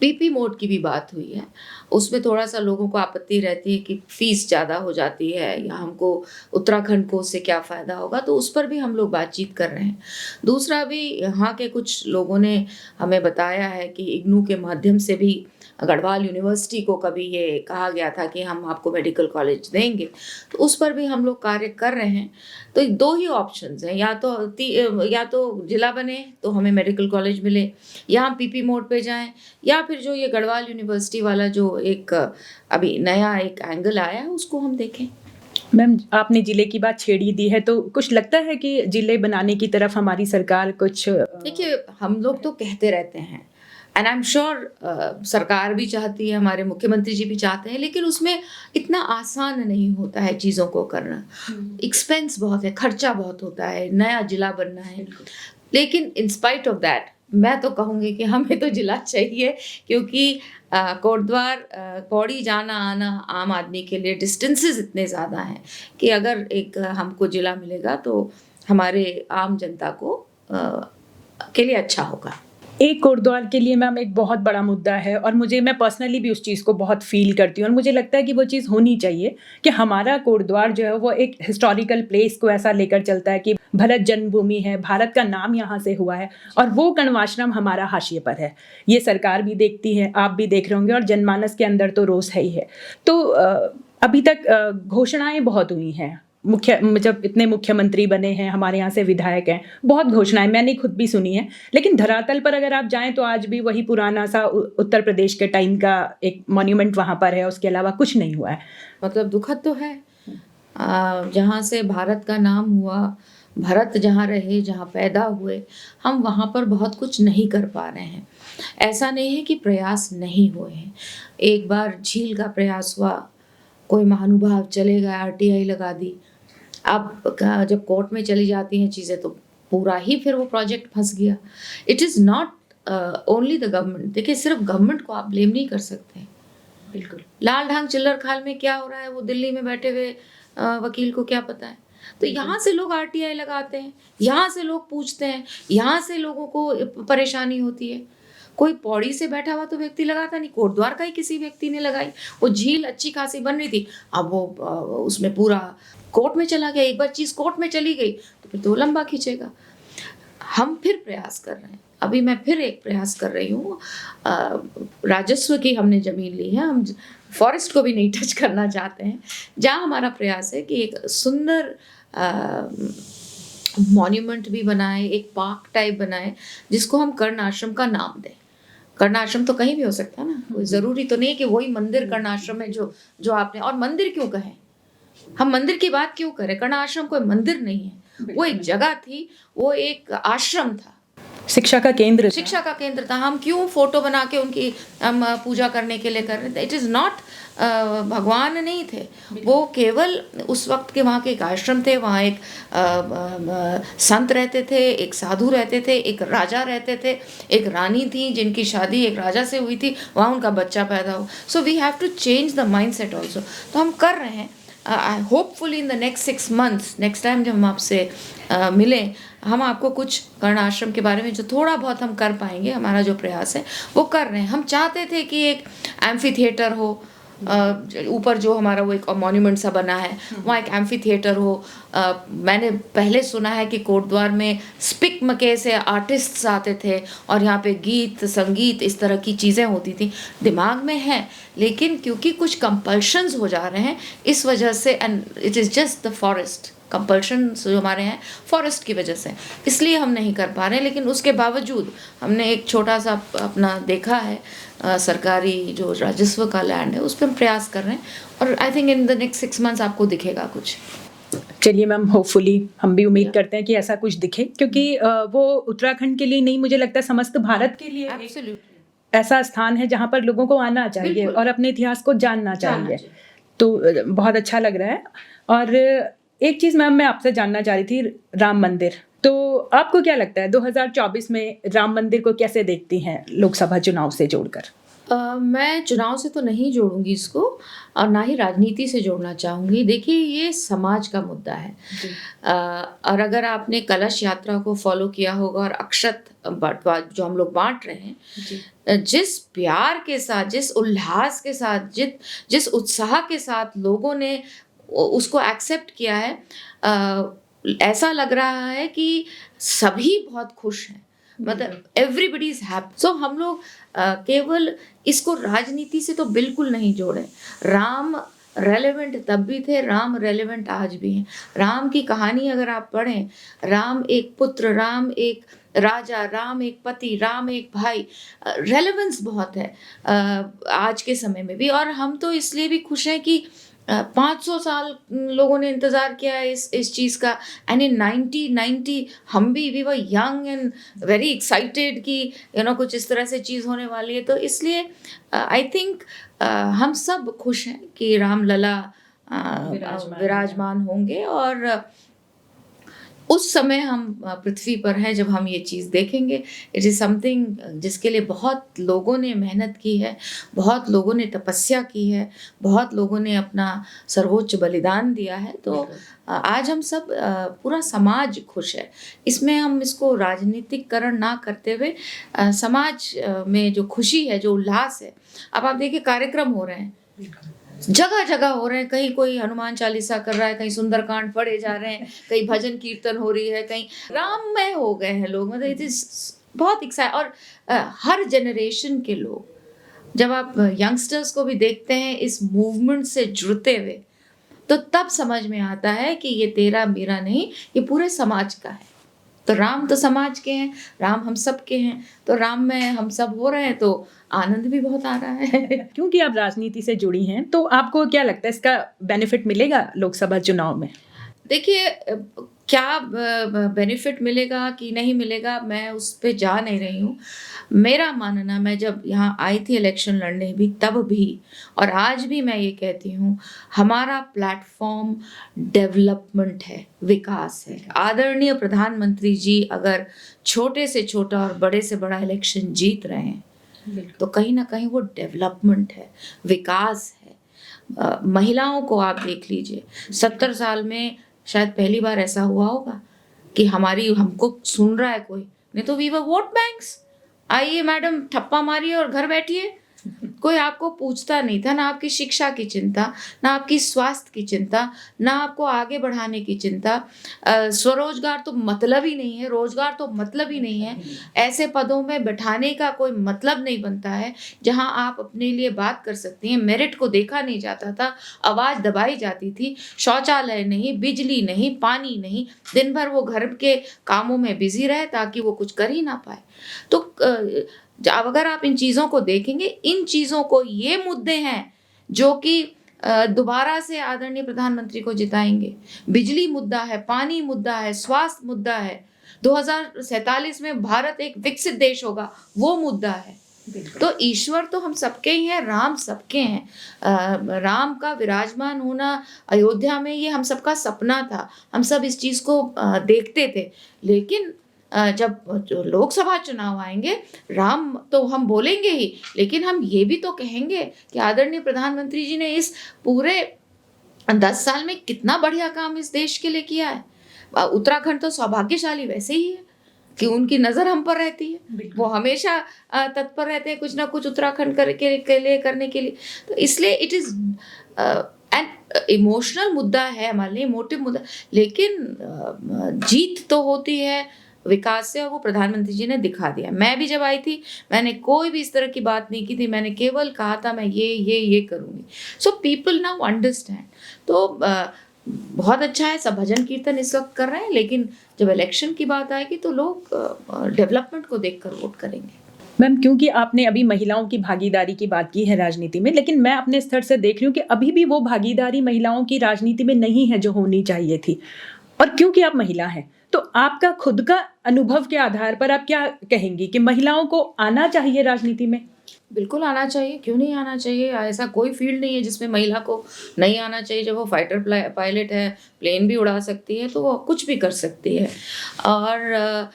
PP मोड की भी बात हुई है, उसमें थोड़ा सा लोगों को आपत्ति रहती है कि फीस ज़्यादा हो जाती है या हमको उत्तराखंड को उससे क्या फ़ायदा होगा, तो उस पर भी हम लोग बातचीत कर रहे हैं। दूसरा भी यहाँ के कुछ लोगों ने हमें बताया है कि इग्नू के माध्यम से भी गढ़वाल यूनिवर्सिटी को कभी ये कहा गया था कि हम आपको मेडिकल कॉलेज देंगे, तो उस पर भी हम लोग कार्य कर रहे हैं। तो 2 ही ऑप्शंस हैं, या तो जिला बने तो हमें मेडिकल कॉलेज मिले, या हम PP मोड पे जाएं, या फिर जो ये गढ़वाल यूनिवर्सिटी वाला जो एक अभी नया एक एंगल आया है उसको हम देखें। मैम आपने जिले की बात छेड़ी दी है, तो कुछ लगता है कि जिले बनाने की तरफ हमारी सरकार कुछ, देखिए हम लोग तो कहते रहते हैं एंड आई एम श्योर सरकार भी चाहती है, हमारे मुख्यमंत्री जी भी चाहते हैं, लेकिन उसमें इतना आसान नहीं होता है चीज़ों को करना। एक्सपेंस बहुत है, खर्चा बहुत होता है, नया जिला बनना है। लेकिन इन स्पाइट ऑफ दैट मैं तो कहूँगी कि हमें तो जिला चाहिए, क्योंकि कोटद्वार पौड़ी जाना आना आम आदमी के लिए डिस्टेंसेस इतने ज़्यादा हैं कि अगर एक हमको जिला मिलेगा तो हमारे आम जनता को के लिए अच्छा होगा। एक कोटद्वार के लिए मैम एक बहुत बड़ा मुद्दा है और मैं पर्सनली भी उस चीज़ को बहुत फील करती हूँ और मुझे लगता है कि वो चीज़ होनी चाहिए कि हमारा कोटद्वार जो है वो एक हिस्टोरिकल प्लेस को ऐसा लेकर चलता है कि भरत जन्मभूमि है, भारत का नाम यहाँ से हुआ है और वो कण्वाश्रम हमारा हाशिए पर है। ये सरकार भी देखती है, आप भी देख रहे होंगे और जनमानस के अंदर तो रोष है ही है। तो अभी तक घोषणाएं बहुत हुई हैं, जब इतने मुख्यमंत्री बने हैं, हमारे यहाँ से विधायक हैं, बहुत घोषणाएं मैंने खुद भी सुनी है, लेकिन धरातल पर अगर आप जाएं तो आज भी वही पुराना सा उत्तर प्रदेश के टाइम का एक मॉन्यूमेंट वहाँ पर है, उसके अलावा कुछ नहीं हुआ है। मतलब दुखद तो है। जहाँ से भारत का नाम हुआ, भरत जहाँ रहे, जहाँ पैदा हुए, हम वहाँ पर बहुत कुछ नहीं कर पा रहे हैं। ऐसा नहीं है कि प्रयास नहीं हुए हैं। एक बार झील का प्रयास हुआ, कोई महानुभाव चले गए, आरटीआई लगा दी। अब जब कोर्ट में चली जाती हैं चीज़ें तो पूरा ही फिर वो प्रोजेक्ट फंस गया। It is not only the government. देखिए, सिर्फ गवर्नमेंट को आप ब्लेम नहीं कर सकते। बिल्कुल। लाल ढांग चिल्लर खाल में क्या हो रहा है वो दिल्ली में बैठे हुए वकील को क्या पता है। तो यहाँ से लोग आरटीआई लगाते हैं, यहाँ से लोग पूछते हैं, यहाँ से लोगों को परेशानी होती है। कोई पौड़ी से बैठा हुआ तो व्यक्ति लगाता नहीं, कोटद्वार का ही किसी व्यक्ति ने लगाई। वो झील अच्छी खासी बन रही थी, अब वो उसमें पूरा कोर्ट में चला गया। एक बार चीज़ कोर्ट में चली गई तो फिर तो लंबा खींचेगा। हम फिर प्रयास कर रहे हैं। अभी मैं फिर एक प्रयास कर रही हूँ। राजस्व की हमने ज़मीन ली है, हम फॉरेस्ट को भी नहीं टच करना चाहते हैं। जहाँ हमारा प्रयास है कि एक सुंदर मॉन्यूमेंट भी बनाए, एक पार्क टाइप बनाए, जिसको हम कर्ण आश्रम का नाम दें। कर्ण आश्रम तो कहीं भी हो सकता है ना, कोई ज़रूरी तो नहीं कि वही मंदिर कर्ण आश्रम है जो आपने। और मंदिर क्यों कहें, हम मंदिर की बात क्यों करें? कर्ण आश्रम कोई मंदिर नहीं है, वो एक जगह थी, वो एक आश्रम था, शिक्षा का केंद्र, शिक्षा का केंद्र था। हम क्यों फोटो बना के उनकी हम पूजा करने के लिए कर रहे थे? इट इज़ नॉट भगवान नहीं थे वो, केवल उस वक्त के वहाँ के एक आश्रम थे। वहाँ एक संत रहते थे, एक साधु रहते थे, एक राजा रहते थे, एक रानी थी जिनकी शादी एक राजा से हुई थी, वहाँ उनका बच्चा पैदा हुआ। So we have to change the mind set also. तो हम कर रहे हैं। Hopefully in the next 6 months, next time जब हम आपसे मिलें, हम आपको कुछ कर्ण आश्रम के बारे में जो थोड़ा बहुत हम कर पाएंगे, हमारा जो प्रयास है वो कर रहे हैं। हम चाहते थे कि एक एम्फी थिएटर हो, ऊपर जो हमारा वो एक मॉन्यूमेंट सा बना है, वहाँ एक एम्फी थिएटर हो। मैंने पहले सुना है कि कोटद्वार में स्पिक मके से आर्टिस्ट्स आते थे और यहाँ पे गीत संगीत इस तरह की चीज़ें होती थी, दिमाग में है, लेकिन क्योंकि कुछ कंपल्शंस हो जा रहे हैं इस वजह से, and it is just the forest compulsion जो हमारे हैं फॉरेस्ट की वजह से, इसलिए हम नहीं कर पा रहे हैं। लेकिन उसके बावजूद हमने एक छोटा सा अपना देखा है, सरकारी जो राजस्व का लैंड है उस पर हम प्रयास कर रहे हैं, और I think in the next 6 months आपको दिखेगा कुछ। चलिए मैम, होपफुली हम भी उम्मीद करते हैं कि ऐसा कुछ दिखे, क्योंकि वो उत्तराखंड के लिए नहीं, मुझे लगता है समस्त भारत के लिए एक ऐसा स्थान है जहाँ पर लोगों को आना चाहिए और अपने इतिहास को जानना चाहिए। तो बहुत अच्छा लग रहा है। और एक चीज़ मैम मैं आपसे जानना चाह रही थी, राम मंदिर, तो आपको क्या लगता है 2024 में राम मंदिर को कैसे देखती हैं लोकसभा चुनाव से जोड़कर? मैं चुनाव से तो नहीं जोड़ूंगी इसको, और ना ही राजनीति से जोड़ना चाहूँगी। देखिए, ये समाज का मुद्दा है। और अगर आपने कलश यात्रा को फॉलो किया होगा और अक्षत जो हम लोग बांट रहे हैं, जिस प्यार के साथ, जिस उल्लास के साथ, जिस उत्साह के साथ लोगों ने उसको एक्सेप्ट किया है, ऐसा लग रहा है कि सभी बहुत खुश हैं। मतलब एवरीबडी इज हैप्पी। सो हम लोग केवल इसको राजनीति से तो बिल्कुल नहीं जोड़े। राम रेलेवेंट तब भी थे, राम रेलेवेंट आज भी हैं। राम की कहानी अगर आप पढ़ें, राम एक पुत्र, राम एक राजा, राम एक पति, राम एक भाई, रेलेवेंस बहुत है आज के समय में भी। और हम तो इसलिए भी खुश हैं कि 500 साल लोगों ने इंतज़ार किया है इस चीज़ का। एंड इन 1990 हम भी we were young and very excited कि कुछ इस तरह से चीज़ होने वाली है। तो इसलिए आई थिंक हम सब खुश हैं कि रामलला विराजमान होंगे, और उस समय हम पृथ्वी पर हैं जब हम ये चीज़ देखेंगे। इट इज़ समथिंग जिसके लिए बहुत लोगों ने मेहनत की है, बहुत लोगों ने तपस्या की है, बहुत लोगों ने अपना सर्वोच्च बलिदान दिया है। तो आज हम सब पूरा समाज खुश है। इसमें हम इसको राजनीतिकरण ना करते हुए समाज में जो खुशी है, जो उल्लास है, अब आप देखिए कार्यक्रम हो रहे हैं, जगह जगह हो रहे हैं। कहीं कोई हनुमान चालीसा कर रहा है, कहीं सुंदरकांड पढ़े जा रहे हैं, कहीं भजन कीर्तन हो रही है, कहीं राममय हो गए हैं लोग। मतलब इट इज बहुत एक्साइट। और हर जनरेशन के लोग, जब आप यंगस्टर्स को भी देखते हैं इस मूवमेंट से जुड़ते हुए, तो तब समझ में आता है कि ये तेरा मेरा नहीं, ये पूरे समाज का है। तो राम तो समाज के हैं, राम हम सब के हैं, तो राम में हम सब हो रहे हैं तो आनंद भी बहुत आ रहा है। क्योंकि आप राजनीति से जुड़ी हैं तो आपको क्या लगता है इसका बेनिफिट मिलेगा लोकसभा चुनाव में? देखिए क्या बेनिफिट मिलेगा कि नहीं मिलेगा मैं उस पे जा नहीं रही हूँ। मेरा मानना, मैं जब यहाँ आई थी इलेक्शन लड़ने भी तब भी और आज भी मैं ये कहती हूँ, हमारा प्लेटफॉर्म डेवलपमेंट है, विकास है। आदरणीय प्रधानमंत्री जी अगर छोटे से छोटा और बड़े से बड़ा इलेक्शन जीत रहे हैं तो कहीं ना कहीं वो डेवलपमेंट है, विकास है। महिलाओं को आप देख लीजिए, 70 साल में शायद पहली बार ऐसा हुआ होगा कि हमको सुन रहा है कोई, नहीं तो वी वर वोट बैंक्स। आइए मैडम, ठप्पा मारिए और घर बैठिए। कोई आपको पूछता नहीं था, ना आपकी शिक्षा की चिंता, ना आपकी स्वास्थ्य की चिंता, ना आपको आगे बढ़ाने की चिंता। स्वरोजगार तो मतलब ही नहीं है, रोजगार तो मतलब ही नहीं है। ऐसे पदों में बैठाने का कोई मतलब नहीं बनता है जहां आप अपने लिए बात कर सकती हैं। मेरिट को देखा नहीं जाता था, आवाज़ दबाई जाती थी। शौचालय नहीं, बिजली नहीं, पानी नहीं, दिन भर वो घर के कामों में बिजी रहे ताकि वो कुछ कर ही ना पाए। तो अब अगर आप इन चीज़ों को देखेंगे, इन चीज़ों को, ये मुद्दे हैं जो कि दोबारा से आदरणीय प्रधानमंत्री को जिताएंगे। बिजली मुद्दा है, पानी मुद्दा है, स्वास्थ्य मुद्दा है, 2047 में भारत एक विकसित देश होगा, वो मुद्दा है। तो ईश्वर तो हम सबके ही हैं, राम सबके हैं। राम का विराजमान होना अयोध्या में ये हम सबका सपना था, हम सब इस चीज़ को देखते थे। लेकिन जब लोकसभा चुनाव आएंगे, राम तो हम बोलेंगे ही, लेकिन हम ये भी तो कहेंगे कि आदरणीय प्रधानमंत्री जी ने इस पूरे 10 साल में कितना बढ़िया काम इस देश के लिए किया है। उत्तराखंड तो सौभाग्यशाली वैसे ही है कि उनकी नज़र हम पर रहती है, वो हमेशा तत्पर रहते हैं कुछ ना कुछ उत्तराखंड के लिए करने के लिए। तो इसलिए इट इज़ एन इमोशनल मुद्दा है हमारे लिए, इमोटिव मुद्दा, लेकिन जीत तो होती है विकास से, और वो प्रधानमंत्री जी ने दिखा दिया। मैं भी जब आई थी मैंने कोई भी इस तरह की बात नहीं की थी, मैंने केवल कहा था मैं ये करूँगी। So people now understand. तो बहुत अच्छा है, सब भजन कीर्तन इस वक्त कर रहे हैं, लेकिन जब इलेक्शन की बात आएगी तो लोग डेवलपमेंट को देखकर वोट करेंगे। मैम, क्योंकि आपने अभी महिलाओं की भागीदारी की बात की है राजनीति में, लेकिन मैं अपने स्तर से देख रही हूँ कि अभी भी वो भागीदारी महिलाओं की राजनीति में नहीं है जो होनी चाहिए थी। और क्योंकि आप महिला हैं तो आपका खुद का अनुभव के आधार पर आप क्या कहेंगी कि महिलाओं को आना चाहिए राजनीति में? बिल्कुल आना चाहिए, क्यों नहीं आना चाहिए। ऐसा कोई फील्ड नहीं है जिसमें महिला को नहीं आना चाहिए। जब वो फाइटर पायलट है, प्लेन भी उड़ा सकती है, तो वो कुछ भी कर सकती है। और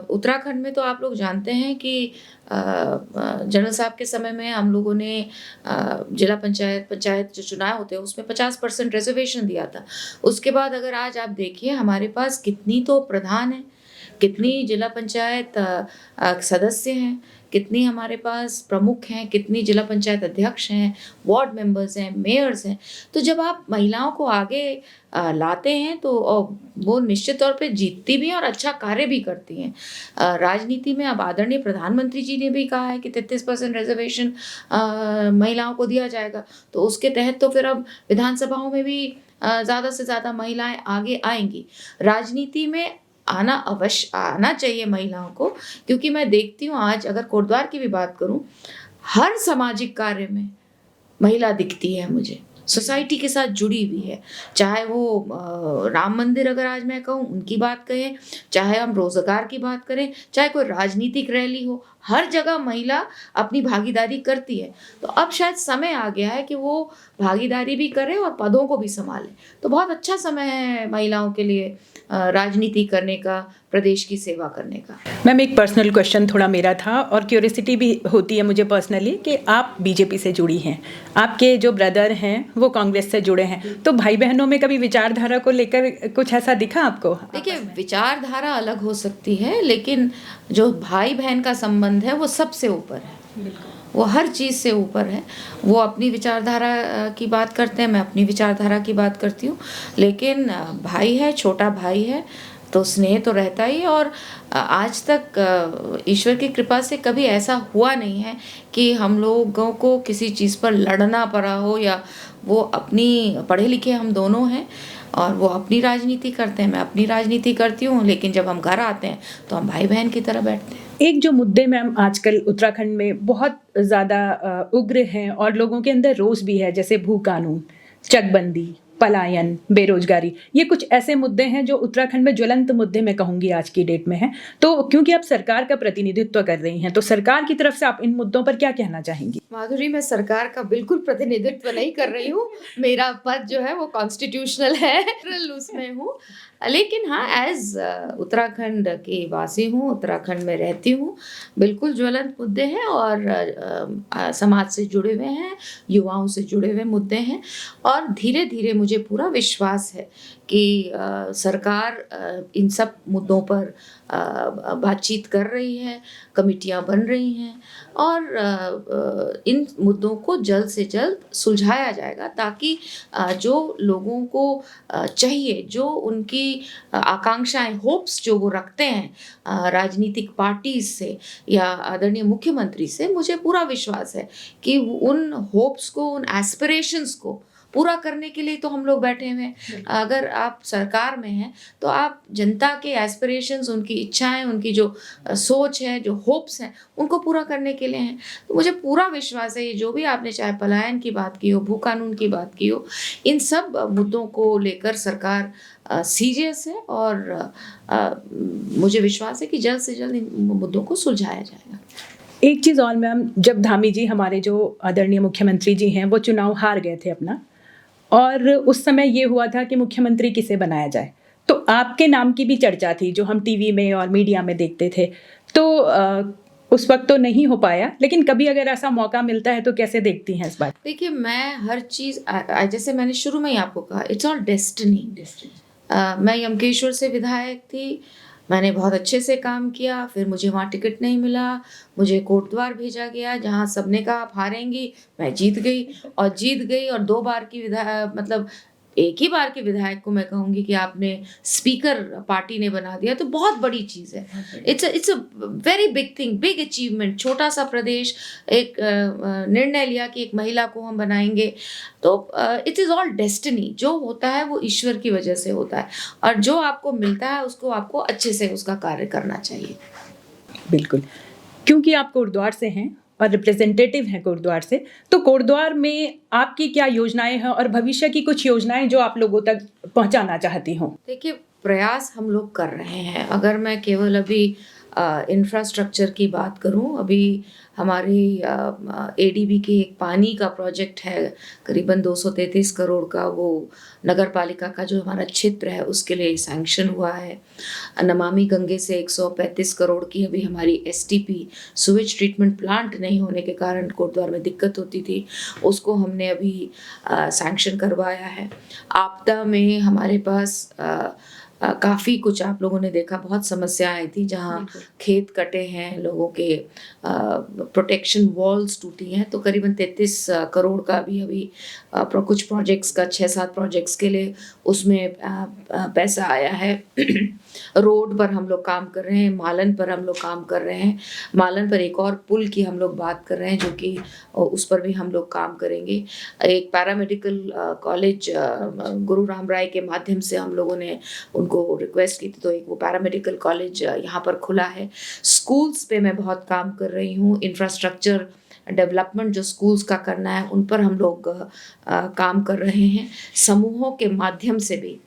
उत्तराखंड में तो आप लोग जानते हैं कि जनरल साहब के समय में हम लोगों ने जिला पंचायत जो चुनाव होते हैं उसमें 50% रिजर्वेशन दिया था। उसके बाद अगर आज आप देखिए हमारे पास कितनी तो प्रधान है, कितनी जिला पंचायत सदस्य हैं, कितनी हमारे पास प्रमुख हैं, कितनी जिला पंचायत अध्यक्ष हैं, वार्ड मेंबर्स हैं, मेयर्स हैं। तो जब आप महिलाओं को आगे लाते हैं तो वो निश्चित तौर पे जीतती भी हैं और अच्छा कार्य भी करती हैं। राजनीति में अब आदरणीय प्रधानमंत्री जी ने भी कहा है कि 33% रिजर्वेशन महिलाओं को दिया जाएगा, तो उसके तहत तो फिर अब विधानसभाओं में भी ज़्यादा से ज़्यादा महिलाएं आगे आएंगी। राजनीति में आना चाहिए महिलाओं को, क्योंकि मैं देखती हूँ आज अगर कोटद्वार की भी बात करूँ, हर सामाजिक कार्य में महिला दिखती है मुझे, सोसाइटी के साथ जुड़ी हुई है। चाहे वो राम मंदिर अगर आज मैं कहूँ उनकी बात करें, चाहे हम रोजगार की बात करें, चाहे कोई राजनीतिक रैली हो, हर जगह महिला अपनी भागीदारी करती है। तो अब शायद समय आ गया है कि वो भागीदारी भी करे और पदों को भी संभाले। तो बहुत अच्छा समय है महिलाओं के लिए राजनीति करने का, प्रदेश की सेवा करने का। मैम, एक पर्सनल क्वेश्चन थोड़ा मेरा था और क्यूरियोसिटी भी होती है मुझे पर्सनली कि आप बीजेपी से जुड़ी हैं, आपके जो ब्रदर हैं वो कांग्रेस से जुड़े हैं, तो भाई बहनों में कभी विचारधारा को लेकर कुछ ऐसा दिखा आपको? देखिए, विचारधारा अलग हो सकती है, लेकिन जो भाई बहन का संबंध है वो सबसे ऊपर है, वो हर चीज़ से ऊपर है। वो अपनी विचारधारा की बात करते हैं, मैं अपनी विचारधारा की बात करती हूँ, लेकिन भाई है, छोटा भाई है, तो स्नेह तो रहता ही। और आज तक ईश्वर की कृपा से कभी ऐसा हुआ नहीं है कि हम लोगों को किसी चीज़ पर लड़ना पड़ा हो, या वो अपनी, पढ़े लिखे हम दोनों हैं, और वो अपनी राजनीति करते हैं, मैं अपनी राजनीति करती हूँ, लेकिन जब हम घर आते हैं तो हम भाई बहन की तरह बैठते हैं। एक जो मुद्दे मैम आजकल उत्तराखंड में बहुत ज़्यादा उग्र हैं और लोगों के अंदर रोष भी है, जैसे भू कानून, चकबंदी, पलायन, बेरोजगारी, ये कुछ ऐसे मुद्दे हैं जो उत्तराखंड में ज्वलंत मुद्दे मैं कहूँगी आज की डेट में हैं। तो क्योंकि आप सरकार का प्रतिनिधित्व कर रही हैं, तो सरकार की तरफ से आप इन मुद्दों पर क्या कहना चाहेंगी? माधुरी, मैं सरकार का बिल्कुल प्रतिनिधित्व नहीं कर रही हूँ। मेरा पद जो है वो कॉन्स्टिट्यूशनल है, उसमें हूँ। लेकिन हाँ, एज़ उत्तराखंड की वासी हूँ, उत्तराखंड में रहती हूँ, बिल्कुल ज्वलंत मुद्दे हैं और समाज से जुड़े हुए हैं, युवाओं से जुड़े हुए मुद्दे हैं और धीरे-धीरे मुझे पूरा विश्वास है कि सरकार इन सब मुद्दों पर बातचीत कर रही है, कमिटियाँ बन रही हैं और इन मुद्दों को जल्द से जल्द सुलझाया जाएगा, ताकि जो लोगों को चाहिए, जो उनकी आकांक्षाएं, होप्स जो वो रखते हैं राजनीतिक पार्टीज से या आदरणीय मुख्यमंत्री से, मुझे पूरा विश्वास है कि उन होप्स को, उन एस्पिरेशंस को पूरा करने के लिए तो हम लोग बैठे हुए हैं। अगर आप सरकार में हैं तो आप जनता के एस्पिरेशंस, उनकी इच्छाएं, उनकी जो सोच है, जो होप्स हैं, उनको पूरा करने के लिए हैं। तो मुझे पूरा विश्वास है, ये जो भी आपने चाहे पलायन की बात की हो, भू कानून की बात की हो, इन सब मुद्दों को लेकर सरकार सीरियस है और मुझे विश्वास है कि जल्द से जल्द इन मुद्दों को सुलझाया जाएगा। एक चीज़ और मैम, जब धामी जी हमारे जो आदरणीय मुख्यमंत्री जी हैं, वो चुनाव हार गए थे अपना, और उस समय ये हुआ था कि मुख्यमंत्री किसे बनाया जाए, तो आपके नाम की भी चर्चा थी जो हम टीवी में और मीडिया में देखते थे। तो उस वक्त तो नहीं हो पाया, लेकिन कभी अगर ऐसा मौका मिलता है तो कैसे देखती हैं इस बात? देखिए, मैं हर चीज़ जैसे मैंने शुरू में ही आपको कहा, इट्स ऑल डेस्टिनी। मैं यमकेश्वर से विधायक थी, मैंने बहुत अच्छे से काम किया, फिर मुझे वहाँ टिकट नहीं मिला, मुझे कोटद्वार भेजा गया जहाँ सबने कहा आप हारेंगी, मैं जीत गई और 2 बार की मतलब एक ही बार के विधायक को मैं कहूँगी कि आपने स्पीकर पार्टी ने बना दिया, तो बहुत बड़ी चीज़ है। It's a very big thing, big achievement. छोटा सा प्रदेश, एक निर्णय लिया कि एक महिला को हम बनाएंगे, तो इट इज़ ऑल डेस्टिनी। जो होता है वो ईश्वर की वजह से होता है और जो आपको मिलता है उसको आपको अच्छे से उसका कार्य करना चाहिए। बिल्कुल, क्योंकि आप कोटद्वार से हैं और रिप्रेजेंटेटिव हैं कोटद्वार से, तो कोटद्वार में आपकी क्या योजनाएं हैं और भविष्य की कुछ योजनाएं जो आप लोगों तक पहुंचाना चाहती हों? देखिए, प्रयास हम लोग कर रहे हैं। अगर मैं केवल अभी इंफ्रास्ट्रक्चर की बात करूं, अभी हमारी एडीबी के एक पानी का प्रोजेक्ट है, करीबन 233 करोड़ का, वो नगर पालिका का जो हमारा क्षेत्र है उसके लिए सैंक्शन हुआ है। नमामि गंगे से 135 करोड़ की अभी हमारी एसटीपी, सुवेज ट्रीटमेंट प्लांट नहीं होने के कारण कोटद्वार में दिक्कत होती थी, उसको हमने अभी सैंक्शन करवाया है। आपदा में हमारे पास काफ़ी कुछ आप लोगों ने देखा, बहुत समस्या आई थी, जहाँ खेत कटे हैं, लोगों के प्रोटेक्शन वॉल्स टूटी हैं, तो करीबन 33 करोड़ का भी अभी कुछ प्रोजेक्ट्स का, 6-7 प्रोजेक्ट्स के लिए उसमें पैसा आया है। रोड पर हम लोग काम कर रहे हैं, मालन पर हम लोग काम कर रहे हैं, मालन पर एक और पुल की हम लोग बात कर रहे हैं, जो कि उस पर भी हम लोग काम करेंगे। एक पैरामेडिकल कॉलेज गुरु राम राय के माध्यम से हम लोगों ने उनको रिक्वेस्ट की थी, तो एक वो पैरामेडिकल कॉलेज यहाँ पर खुला है। स्कूल्स पे मैं बहुत काम कर रही हूँ, इंफ्रास्ट्रक्चर डेवलपमेंट जो स्कूल्स का करना है उन पर हम लोग काम कर रहे हैं। समूहों के माध्यम से भी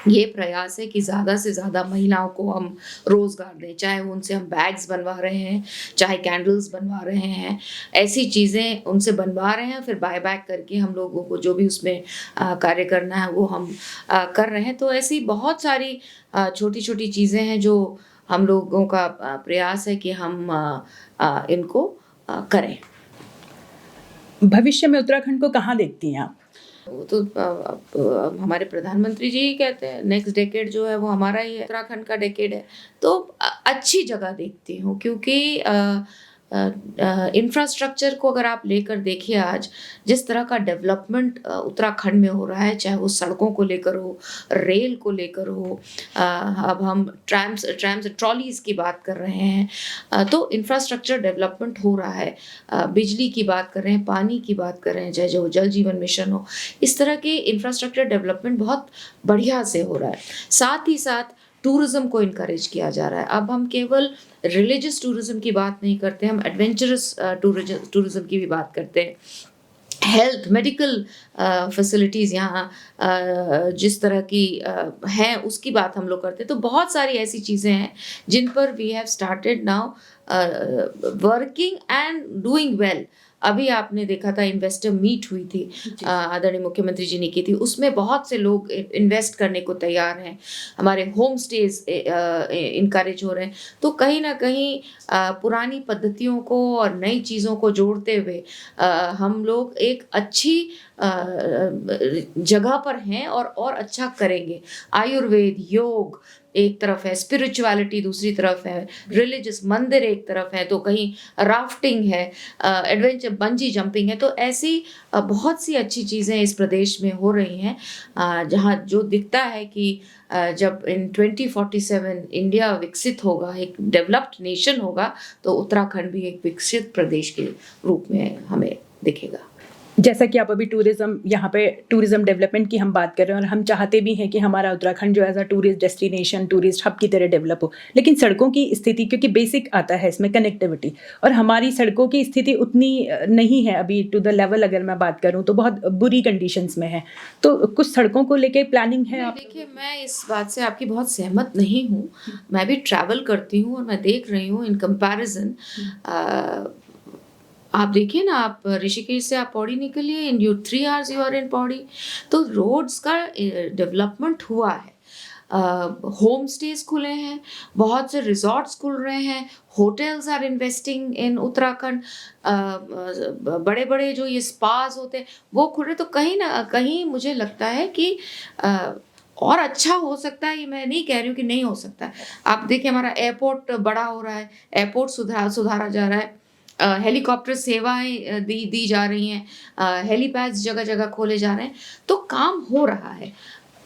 ये प्रयास है कि ज़्यादा से ज़्यादा महिलाओं को हम रोज़गार दें, चाहे उनसे हम बैग्स बनवा रहे हैं, चाहे कैंडल्स बनवा रहे हैं, ऐसी चीज़ें उनसे बनवा रहे हैं, फिर बाय बैक करके हम लोगों को जो भी उसमें कार्य करना है वो हम कर रहे हैं। तो ऐसी बहुत सारी छोटी छोटी चीज़ें हैं जो हम लोगों का प्रयास है कि हम इनको करें। भविष्य में उत्तराखंड को कहाँ देखती हैं आप? वो तो हमारे प्रधानमंत्री जी ही कहते हैं, नेक्स्ट डेकेड जो है वो हमारा ही है, उत्तराखंड का डेकेड है। तो अच्छी जगह देखती हूँ, क्योंकि इंफ्रास्ट्रक्चर को अगर आप लेकर देखिए आज जिस तरह का डेवलपमेंट उत्तराखंड में हो रहा है, चाहे वो सड़कों को लेकर हो, रेल को लेकर हो, अब हम ट्रैम्स ट्रॉलीज़ की बात कर रहे हैं, तो इंफ्रास्ट्रक्चर डेवलपमेंट हो रहा है। बिजली की बात कर रहे हैं, पानी की बात कर रहे हैं, चाहे जो जल जीवन मिशन हो, इस तरह के इंफ्रास्ट्रक्चर डेवलपमेंट बहुत बढ़िया से हो रहा है। साथ ही साथ टूरिज़्म को इनकरेज किया जा रहा है। अब हम केवल रिलीजियस टूरिज़्म की बात नहीं करते, हम एडवेंचरस टूरिज़्म की भी बात करते हैं। हेल्थ मेडिकल फैसिलिटीज़ यहाँ जिस तरह की हैं उसकी बात हम लोग करते हैं। तो बहुत सारी ऐसी चीज़ें हैं जिन पर we have started now working and doing well. अभी आपने देखा था इन्वेस्टर मीट हुई थी, आदरणीय मुख्यमंत्री जी ने की थी, उसमें बहुत से लोग इन्वेस्ट करने को तैयार हैं। हमारे होम स्टेज इनकरेज हो रहे हैं। तो कहीं ना कहीं पुरानी पद्धतियों को और नई चीज़ों को जोड़ते हुए हम लोग एक अच्छी जगह पर हैं और अच्छा करेंगे। आयुर्वेद, योग एक तरफ है, स्पिरिचुअलिटी दूसरी तरफ है, रिलीजियस मंदिर एक तरफ है, तो कहीं राफ्टिंग है, एडवेंचर बंजी जंपिंग है। तो ऐसी बहुत सी अच्छी चीज़ें इस प्रदेश में हो रही हैं, जहाँ जो दिखता है कि जब इन 2047 इंडिया विकसित होगा, एक डेवलप्ड नेशन होगा, तो उत्तराखंड भी एक विकसित प्रदेश के रूप में हमें दिखेगा। जैसा कि आप अभी टूरिज़्म, यहाँ पे टूरिज़्म डेवलपमेंट की हम बात कर रहे हैं और हम चाहते भी हैं कि हमारा उत्तराखंड जो as a tourist destination, tourist hub की तरह डेवलप हो, लेकिन सड़कों की स्थिति, क्योंकि बेसिक आता है इसमें कनेक्टिविटी, और हमारी सड़कों की स्थिति उतनी नहीं है अभी टू द लेवल, अगर मैं बात करूँ तो बहुत बुरी कंडीशंस में है। तो कुछ सड़कों को लेके प्लानिंग है आप? देखिए, मैं इस बात से आपकी बहुत सहमत नहीं हूँ। मैं भी ट्रैवल करती हूँ और मैं देख रही हूँ इन कंपैरिजन, आप देखिए ना, आप ऋषिकेश से आप पौड़ी निकलिए, in you 3 hours you are in Pauri. तो रोड्स का डेवलपमेंट हुआ है, होम स्टेज खुले हैं, बहुत से रिजॉर्ट्स खुल रहे हैं, hotels are investing in Uttarakhand, बड़े बड़े जो ये स्पास होते हैं वो खुल रहे। तो कहीं ना कहीं मुझे लगता है कि और अच्छा हो सकता है, ये मैं नहीं कह रही हूँ कि नहीं हो सकता है। आप देखिए, हमारा एयरपोर्ट बड़ा हो रहा है, एयरपोर्ट सुधारा जा रहा है, हेलीकॉप्टर सेवाएं दी जा रही हैं, हेलीपैड्स जगह जगह खोले जा रहे हैं। तो काम हो रहा है,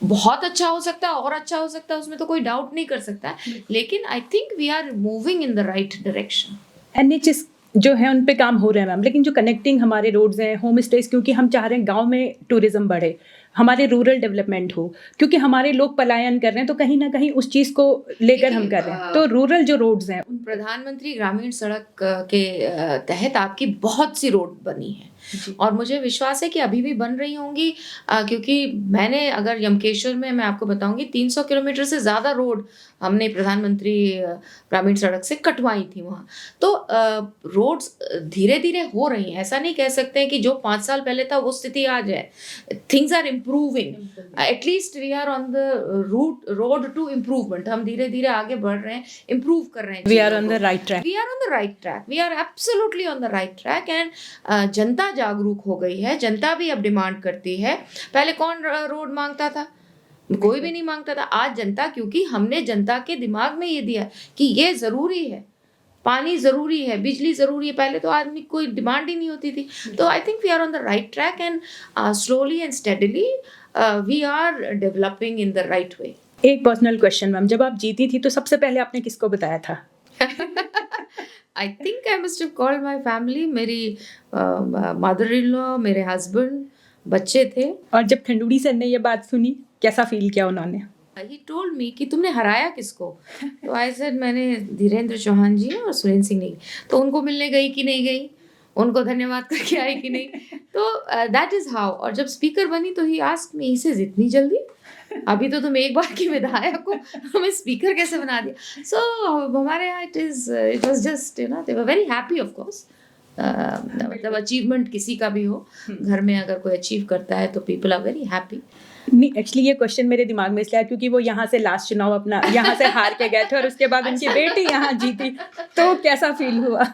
बहुत अच्छा हो सकता है और अच्छा हो सकता है, उसमें तो कोई डाउट नहीं कर सकता है। लेकिन I think we are moving in the right direction. NHS जो है उन पे काम हो रहे हैं मैम, लेकिन जो कनेक्टिंग हमारे रोड्स हैं, होम स्टेज, क्योंकि हम चाह रहे हैं गांव में टूरिज्म बढ़े, हमारे रूरल डेवलपमेंट हो, क्योंकि हमारे लोग पलायन कर रहे हैं, तो कहीं ना कहीं उस चीज़ को लेकर हम कर रहे हैं। तो रूरल जो रोड्स हैं, प्रधानमंत्री ग्रामीण सड़क के तहत आपकी बहुत सी रोड बनी है और मुझे विश्वास है कि अभी भी बन रही होंगी, क्योंकि मैंने, अगर यमकेश्वर में मैं आपको बताऊंगी, 300 किलोमीटर से ज़्यादा रोड हमने प्रधानमंत्री ग्रामीण सड़क से कटवाई थी वहाँ। तो रोड्स धीरे धीरे हो रही हैं, ऐसा नहीं कह सकते हैं कि जो 5 साल पहले था वो स्थिति आज है। Things are improving, at least we are on the road to improvement. हम धीरे धीरे आगे बढ़ रहे हैं, इम्प्रूव कर रहे हैं, we are on the right track, we are on the right track, we are absolutely on the right track. And जनता जागरूक हो गई है, जनता भी अब डिमांड करती है। पहले कौन रोड मांगता था? कोई भी नहीं मांगता था। आज जनता, क्योंकि हमने जनता के दिमाग में ये दिया कि ये जरूरी है, पानी जरूरी है, बिजली जरूरी है, पहले तो आदमी कोई डिमांड ही नहीं होती थी। तो I think we are on the right track and slowly and steadily we are developing in the right way. एक पर्सनल क्वेश्चन मैम, जब आप जीती थी तो सबसे पहले आपने किसको बताया था? I think I must have called my family, मेरी mother-in-law, मेरे husband, बच्चे थे। और जब खंडूड़ी सर ने ये बात सुनी, कैसा फील किया उन्होंने? He told me कि तुमने हराया किसको? तो I said मैंने धीरेन्द्र चौहान जी और सुरेंद्र सिंह ने। तो उनको मिलने गई कि नहीं गई, उनको धन्यवाद करके आई कि नहीं। तो that is how। और जब स्पीकर बनी तो he asked me, he says इतनी जल्दी, अभी तो तुम एक बार की विधायक को हमें स्पीकर कैसे बना दिया? सो हमारे यहाँ it was just they were very happy. Of course, मतलब अचीवमेंट किसी का भी हो, घर में अगर कोई अचीव करता है तो पीपल आर वेरी हैप्पी। नहीं, एक्चुअली ये क्वेश्चन मेरे दिमाग में इसलिए आया क्योंकि वो यहाँ से लास्ट चुनाव अपना यहाँ से हार के गए थे और उसके बाद उनकी बेटी यहाँ जीती, तो कैसा फील हुआ?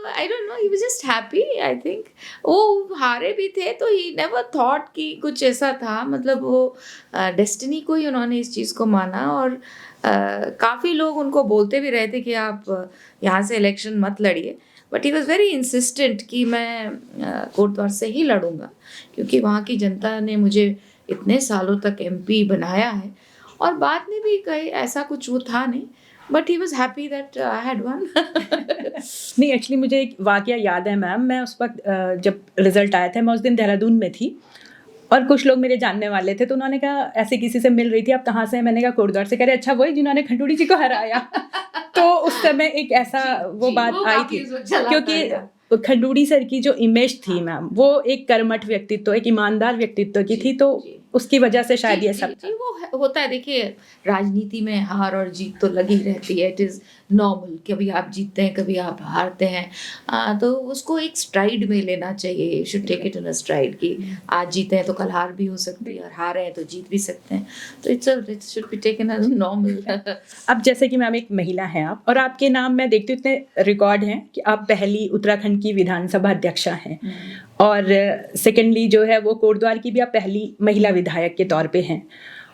I don't know, he was just happy, I think। वो हारे भी थे तो he never thought कि कुछ ऐसा था, मतलब वो डेस्टिनी को ही उन्होंने इस चीज़ को माना। और काफ़ी लोग उनको बोलते भी रहे थे कि आप यहाँ से इलेक्शन मत लड़िए, but he was very insistent कि मैं कोटद्वार से ही लड़ूंगा, क्योंकि वहाँ की जनता ने मुझे इतने सालों तक MP बनाया है। और बाद में भी कहीं ऐसा कुछ वो था नहीं, but he was happy that I had one. नहीं, एक्चुअली मुझे एक वाकया याद है मैम। मैं उस वक्त जब रिजल्ट आया था, मैं उस दिन देहरादून में थी और कुछ लोग मेरे जानने वाले थे, तो उन्होंने कहा, ऐसे किसी से मिल रही थी, आप कहाँ से हैं? मैंने कहा कोटद्वार से। कह रहे अच्छा वही जिन्होंने खंडूड़ी जी को हराया। तो उस समय एक ऐसा वो बात आई थी, क्योंकि खंडूड़ी सर की जो इमेज थी मैम, वो एक कर्मठ व्यक्तित्व, एक ईमानदार व्यक्तित्व की थी, तो उसकी वजह से शायद ये सब जी, वो होता है। देखिए, राजनीति में हार और जीत तो लगी रहती है, इट इज़ नॉर्मल। कभी आप जीतते हैं, कभी आप हारते हैं, तो उसको एक स्ट्राइड में लेना चाहिए। Should take it in a stride कि आज जीते हैं तो कल हार भी हो सकती है, और हारे हैं तो जीत भी सकते हैं। तो it should be taken as normal. अब जैसे कि मैम एक महिला हैं आप, और आपके नाम मैं देखती हूँ इतने रिकॉर्ड हैं कि आप पहली उत्तराखंड की विधानसभा अध्यक्षा हैं, और सेकेंडली जो है वो कोटद्वार की भी आप पहली महिला विधायक के तौर पे हैं।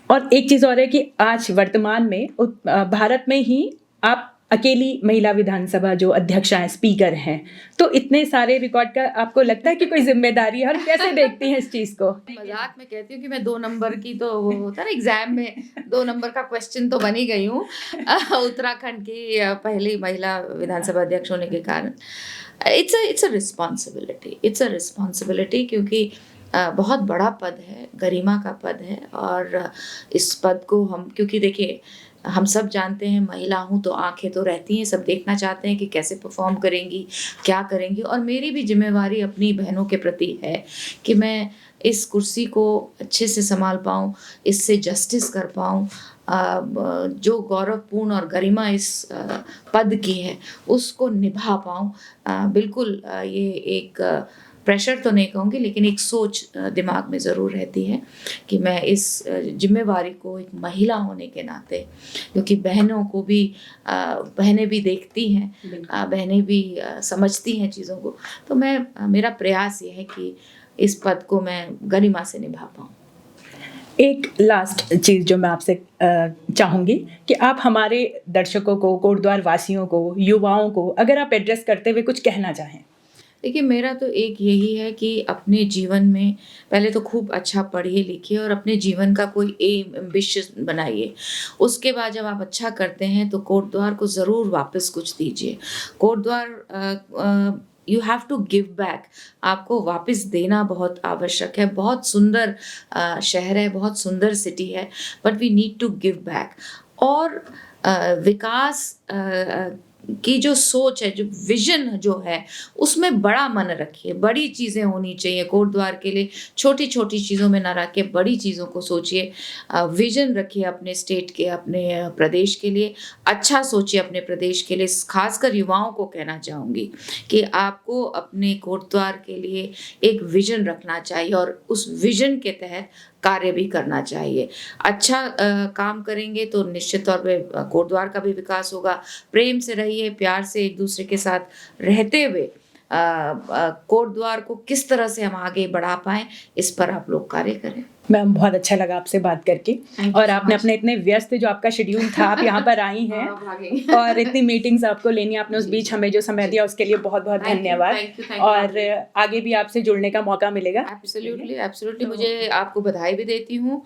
और एक चीज़ और है कि आज वर्तमान में भारत में ही आप अकेली महिला विधानसभा जो अध्यक्षा हैं, स्पीकर हैं। तो इतने सारे रिकॉर्ड का आपको लगता है कि कोई जिम्मेदारी है, और कैसे देखती हैं इस चीज़ को? मजाक में कहती हूँ कि मैं 2 नंबर की, तो वो होता है ना एग्जाम में 2 नंबर का क्वेश्चन, तो बनी गई हूँ उत्तराखंड की पहली महिला विधानसभा अध्यक्ष होने के कारण। इट्स अ रिस्पॉन्सिबिलिटी, क्योंकि बहुत बड़ा पद है, गरिमा का पद है। और इस पद को हम, क्योंकि देखिए हम सब जानते हैं, महिला हूँ तो आंखें तो रहती हैं, सब देखना चाहते हैं कि कैसे परफॉर्म करेंगी, क्या करेंगी। और मेरी भी जिम्मेवारी अपनी बहनों के प्रति है कि मैं इस कुर्सी को अच्छे से संभाल पाऊँ, इससे जस्टिस कर पाऊँ, जो गौरवपूर्ण और गरिमा इस पद की है उसको निभा पाऊँ। बिल्कुल ये एक प्रेशर तो नहीं कहूँगी, लेकिन एक सोच दिमाग में ज़रूर रहती है कि मैं इस जिम्मेवारी को एक महिला होने के नाते, क्योंकि बहनों को भी बहनें भी देखती हैं, बहनें भी समझती हैं चीज़ों को, तो मेरा प्रयास ये है कि इस पद को मैं गरिमा से निभा पाऊँ। एक लास्ट चीज़ जो मैं आपसे चाहूँगी कि आप हमारे दर्शकों को, कोटद्वार वासियों को, युवाओं को, अगर आप एड्रेस करते हुए कुछ कहना चाहें। देखिए, मेरा तो एक यही है कि अपने जीवन में पहले तो खूब अच्छा पढ़िए लिखिए और अपने जीवन का कोई एम एम्बिशियस बनाइए। उसके बाद जब आप अच्छा करते हैं तो कोटद्वार को ज़रूर वापस कुछ दीजिए। Kotdwar you have to give back, आपको वापस देना बहुत आवश्यक है। बहुत सुंदर शहर है, बहुत सुंदर सिटी है, but we need to give back. और विकास की जो सोच है, जो विजन जो है, उसमें बड़ा मन रखिए, बड़ी चीज़ें होनी चाहिए कोटद्वार के लिए। छोटी छोटी चीज़ों में ना रख के बड़ी चीज़ों को सोचिए, विजन रखिए अपने स्टेट के, अपने प्रदेश के लिए। अच्छा सोचिए अपने प्रदेश के लिए। खासकर युवाओं को कहना चाहूँगी कि आपको अपने कोटद्वार के लिए एक विजन रखना चाहिए और उस विजन के तहत कार्य भी करना चाहिए। अच्छा काम करेंगे तो निश्चित तौर पे कोटद्वार का भी विकास होगा। प्रेम से रहिए, प्यार से एक दूसरे के साथ रहते हुए कोटद्वार को किस तरह से हम आगे बढ़ा पाएँ, इस पर आप लोग कार्य करें। मैम, बहुत अच्छा लगा आपसे बात करके, और आपने अपने इतने व्यस्त जो आपका शेड्यूल था, आप यहाँ पर आई हैं और इतनी मीटिंग्स आपको लेनी, आपने उस बीच हमें जो समय दिया उसके लिए बहुत बहुत धन्यवाद। और आगे भी आपसे जुड़ने का मौका मिलेगा। एब्सोल्युटली मुझे आपको बधाई भी देती हूँ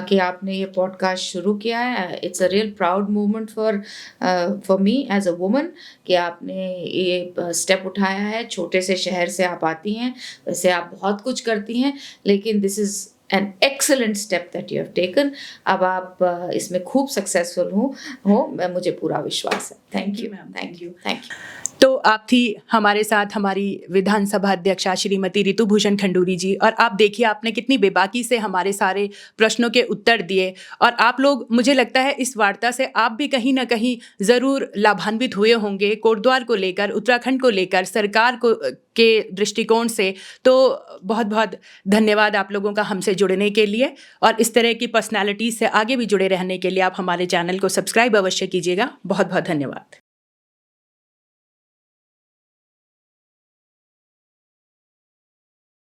कि आपने ये पॉडकास्ट शुरू किया है। It's a real proud moment for me as a woman कि आपने ये स्टेप उठाया है। छोटे से शहर से आप आती हैं, वैसे आप बहुत कुछ करती हैं, लेकिन this is an excellent step that you have taken। अब आप इसमें खूब सक्सेसफुल हो, मुझे पूरा विश्वास है। Thank you ma'am, thank you. तो आप थी हमारे साथ हमारी विधानसभा अध्यक्षा श्रीमती रितु भूषण खंडूरी जी, और आप देखिए आपने कितनी बेबाकी से हमारे सारे प्रश्नों के उत्तर दिए, और आप लोग, मुझे लगता है इस वार्ता से आप भी कहीं ना कहीं ज़रूर लाभान्वित हुए होंगे, कोटद्वार को लेकर, उत्तराखंड को लेकर, सरकार को के दृष्टिकोण से। तो बहुत बहुत धन्यवाद आप लोगों का हमसे जुड़ने के लिए, और इस तरह की पर्सनैलिटीज़ से आगे भी जुड़े रहने के लिए आप हमारे चैनल को सब्सक्राइब अवश्य कीजिएगा। बहुत बहुत धन्यवाद।